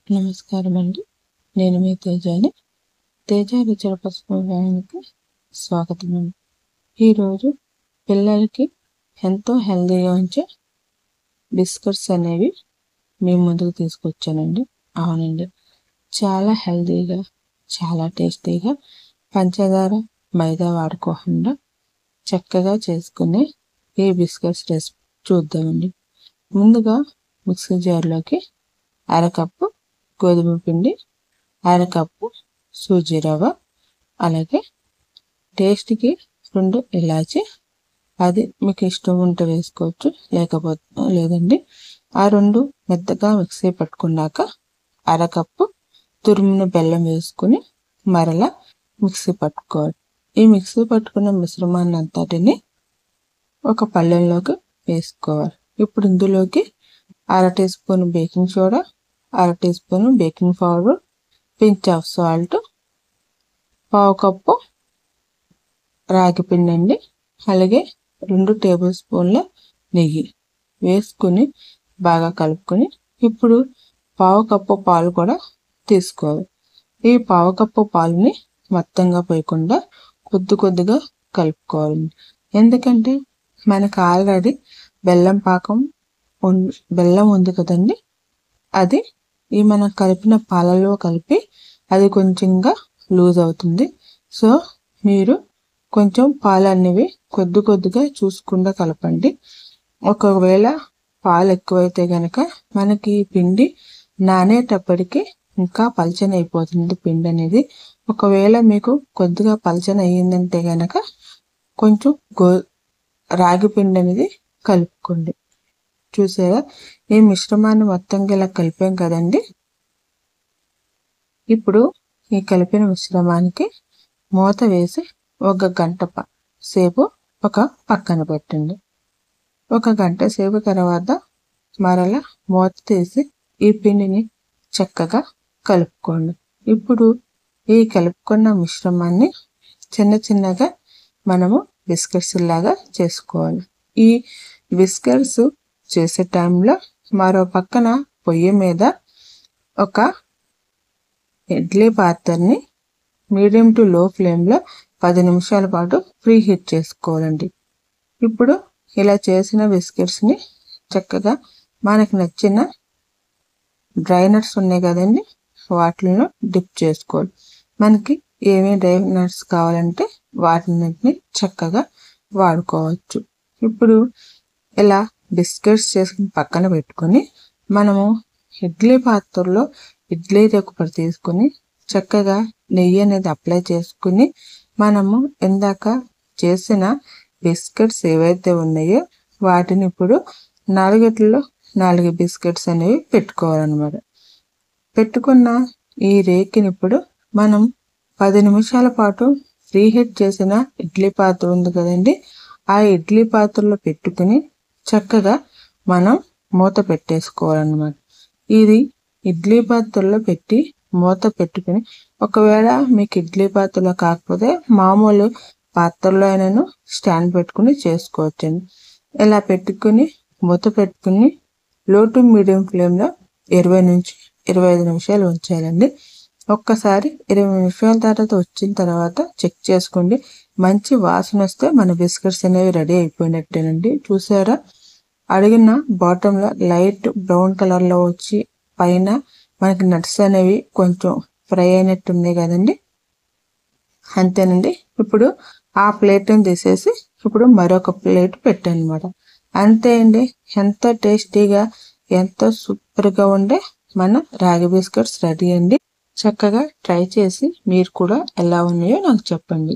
నమస్కారం అండి. నేను మీ తేజాని. తేజ రుచుల పసుపుకి స్వాగతం అండి. ఈరోజు పిల్లలకి ఎంతో హెల్తీగా ఉంచే బిస్కెట్స్ అనేవి మీ ముందుకు తీసుకొచ్చానండి. అవునండి, చాలా హెల్తీగా, చాలా టేస్టీగా, పంచదార మైదా వాడుకోకుండా చక్కగా చేసుకునే ఈ బిస్కెట్స్ రెసిపీ చూద్దామండి. ముందుగా మిక్సీ జార్లోకి అరకప్పు గోధుమ పిండి, అరకప్పు సూజీ రవ్వ, అలాగే టేస్ట్కి 2 ఇలాచి, అది మీకు ఇష్టం ఉంటే వేసుకోవచ్చు, లేదండి. ఆ 2 మెత్తగా మిక్సీ పట్టుకున్నాక అరకప్పు తురిమిన బెల్లం వేసుకుని మరలా మిక్సీ పట్టుకోవాలి. ఈ మిక్సీ పట్టుకున్న మిశ్రమాన్ని అంతటిని ఒక పళ్ళెంలోకి వేసుకోవాలి. ఇప్పుడు ఇందులోకి 1/2 teaspoon baking soda, 1/2 teaspoon baking powder, pinch of salt, 1/2 cup ragi పిండి అండి, అలాగే 2 టేబుల్ స్పూన్ల నెయ్యి వేసుకుని బాగా కలుపుకొని ఇప్పుడు 1/2 కప్పు పాలు కూడా తీసుకోవాలి. ఈ 1/2 కప్పు పాలని మొత్తంగా పోయకుండా కొద్దిగా కలుపుకోవాలి. ఎందుకంటే మనకు ఆల్రెడీ బెల్లం ఉంది కదండి, అది ఈ మనం కలిపిన పాలలో కలిపి అది కొంచెంగా లూజ్ అవుతుంది. సో మీరు కొంచెం పాలు అనేవి కొద్దిగా చూసుకుండా కలపండి. ఒకవేళ పాలు ఎక్కువైతే కనుక మనకి పిండి నానేటప్పటికి ఇంకా పలచన అయిపోతుంది పిండి అనేది. ఒకవేళ మీకు కొద్దిగా పలచన అయ్యిందంటే కనుక కొంచెం రాగి పిండి అనేది కలుపుకోండి. చూసారా, ఈ మిశ్రమాన్ని మొత్తంగా ఇలా కలిపాం కదండి. ఇప్పుడు ఈ కలిపిన మిశ్రమానికి మూత వేసి 1 గంట సేపు పక్కన పెట్టండి. 1 గంట సేపు తర్వాత మరలా మూత తీసి ఈ పిండిని చక్కగా కలుపుకోండి. ఇప్పుడు ఈ కలుపుకున్న మిశ్రమాన్ని చిన్నగా మనము బిస్కెట్స్ లాగా చేసుకోవాలి. ఈ బిస్కెట్స్ చేసే టైంలో మరో పక్కన పొయ్యి మీద ఒక ఇడ్లీ పాత్రని మీడియం టు లో ఫ్లేమ్లో 10 నిమిషాల పాటు ప్రీ హీట్ చేసుకోవాలండి. ఇప్పుడు ఇలా చేసిన బిస్కెట్స్ని చక్కగా మనకు నచ్చిన డ్రై నట్స్ ఉన్నాయి కదండి, వాటిల్లో డిప్ చేసుకోవాలి. మనకి ఏమేమి డ్రై నట్స్ కావాలంటే వాటిని చక్కగా వాడుకోవచ్చు. ఇప్పుడు ఇలా బిస్కెట్స్ చేసుకుని పక్కన పెట్టుకొని మనము ఇడ్లీ పాత్రలో ఇడ్లీ రేకుపడి తీసుకుని చక్కగా నెయ్యి అనేది అప్లై చేసుకుని మనము ఇందాక చేసిన బిస్కెట్స్ ఏవైతే ఉన్నాయో వాటిని ఇప్పుడు 4 బిస్కెట్స్ అనేవి పెట్టుకోవాలన్నమాట. పెట్టుకున్న ఈ రేకిని ఇప్పుడు మనం 10 నిమిషాల పాటు ప్రీహీట్ చేసిన ఇడ్లీ పాత్ర ఉంది కదండి, ఆ ఇడ్లీ పాత్రలో పెట్టుకుని చక్కగా మనం మూత పెట్టేసుకోవాలన్నమాట. ఇది ఇడ్లీ పాత్రలో పెట్టి మూత పెట్టుకుని, ఒకవేళ మీకు ఇడ్లీ పాత్రలో కాకపోతే మామూలు పాత్రలో అయినాను స్టాండ్ పెట్టుకుని చేసుకోవచ్చండి. ఇలా పెట్టుకుని మూత పెట్టుకుని లో టు మీడియం ఫ్లేమ్లో 20 నుంచి 25 నిమిషాలు ఉంచాలండి. ఒక్కసారి 20 నిమిషాల తర్వాత వచ్చిన తర్వాత చెక్ చేసుకోండి. మంచి వాసన వస్తే మన బిస్కెట్స్ అనేవి రెడీ అయిపోయినట్టేనండి. చూసారా, అడిగిన బాటంలో లైట్ బ్రౌన్ కలర్లో వచ్చి పైన మనకి నట్స్ అనేవి కొంచెం ఫ్రై అయినట్టు ఉన్నాయి కదండి. అంతేనండి. ఇప్పుడు ఆ ప్లేట్ని తీసేసి ఇప్పుడు మరొక ప్లేట్ పెట్టాను అనమాట. అంతే అండి, ఎంతో టేస్టీగా ఎంతో సూపర్గా ఉండే మన రాగి బిస్కెట్స్ రెడీ అండి. చక్కగా ట్రై చేసి మీరు కూడా ఎలా ఉన్నాయో నాకు చెప్పండి.